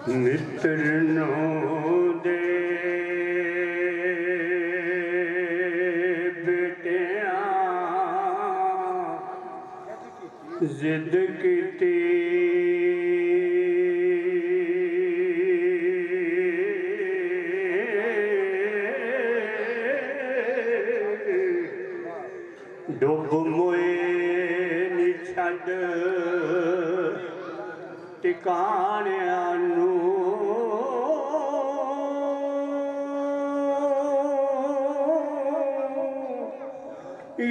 मित्र दे बेटिया जिद की डुब मोए नी छड़ टिकाणियां नू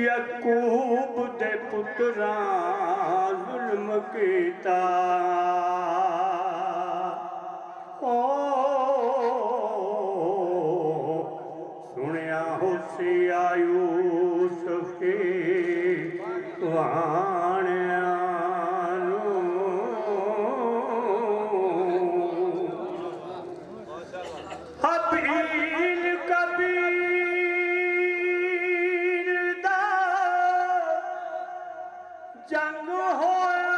यकूब दे पुत्रां जुल्म कीता ओ सुनिया होशिया यूसुफ वाणिया हबील कबीर दा जंग होया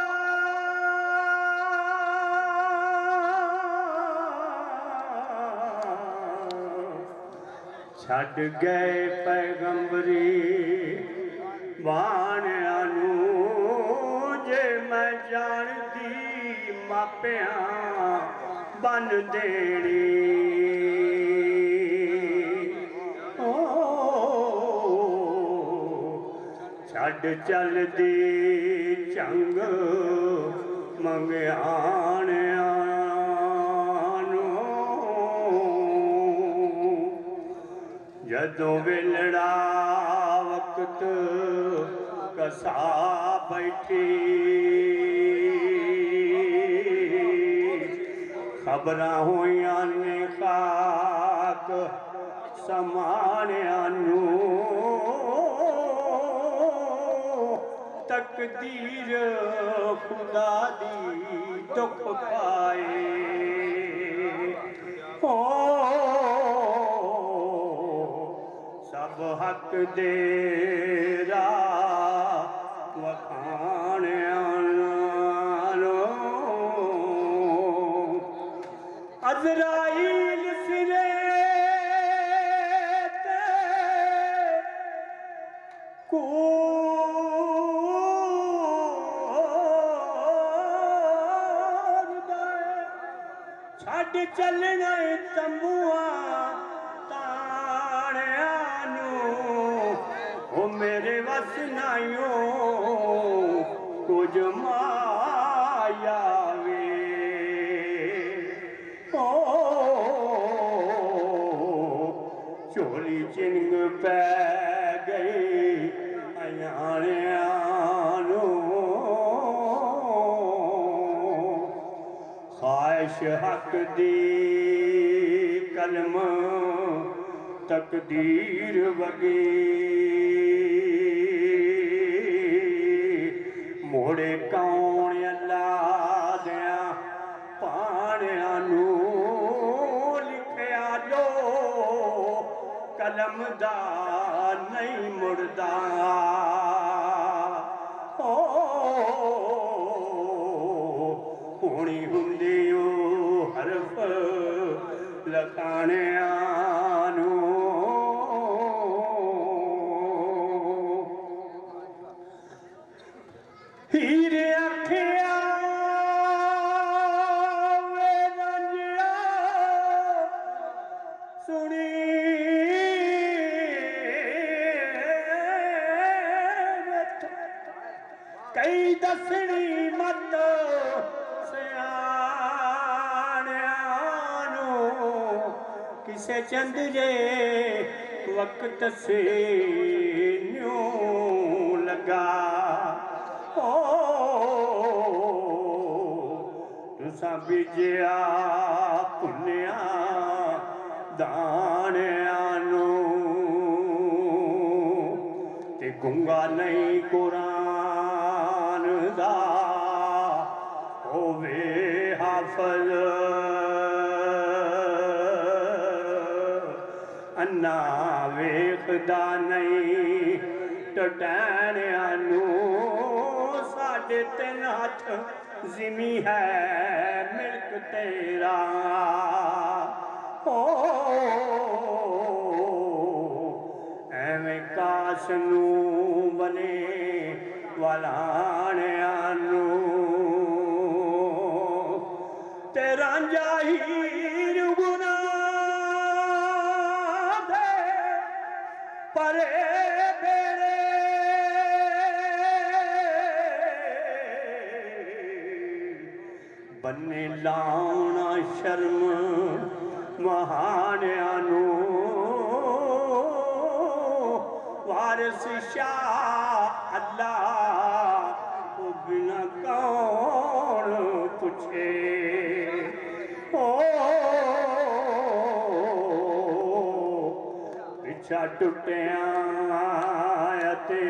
छड़ गए पैगंबरी बाणिया नू जे मैं जानदी मापियां बन देनी छड़ चलदी चंग मंगियाणिया जदों वेलड़ा वक्त कसा बैठी खबरां होइयां ने खाक समाणिया नू तकदीर खुदा दी दुख पाए हो सब हक दे राह वखाणिया अज़राइल सिरे ते छड़ चलना तंबुआ ताणिया नू ओ मेरे वस नाइयो कुछ माया वे ओ चोली चिंग पै गई अयाणिया नू ख्वाहिश हक दी कलम तकदीर वगी मोड़े कौन अल्लाह दिया पाणिया नू लिखया जो कलम दा नहीं मुड़दा होनी हुंदी ओ हरफ लखाणिया नू हीरे अखिया वे रंजिया सुनी कई दसनी मत किसे चंद जे वक्त से न्यू लगा ओ तुसा बिजया पुनिया दाणिया नू ते गुंगा नहीं कुरान दा होवे हाफिज़ अन्ना वेखदा नहीं टटैणिया नू साढ़े 3 हथ जिमी है मिल्क तेरा ओ एवें काश नू बने वालाणियां नू ते रांझा हीर गुनाह दे परे बेड़े बन्ने लाउना शर्म महानियां नू वारिस शाह अल्लाह को बिना कौन पूछे ओ पिछा टुटिया ते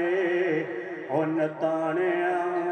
उन ताणिया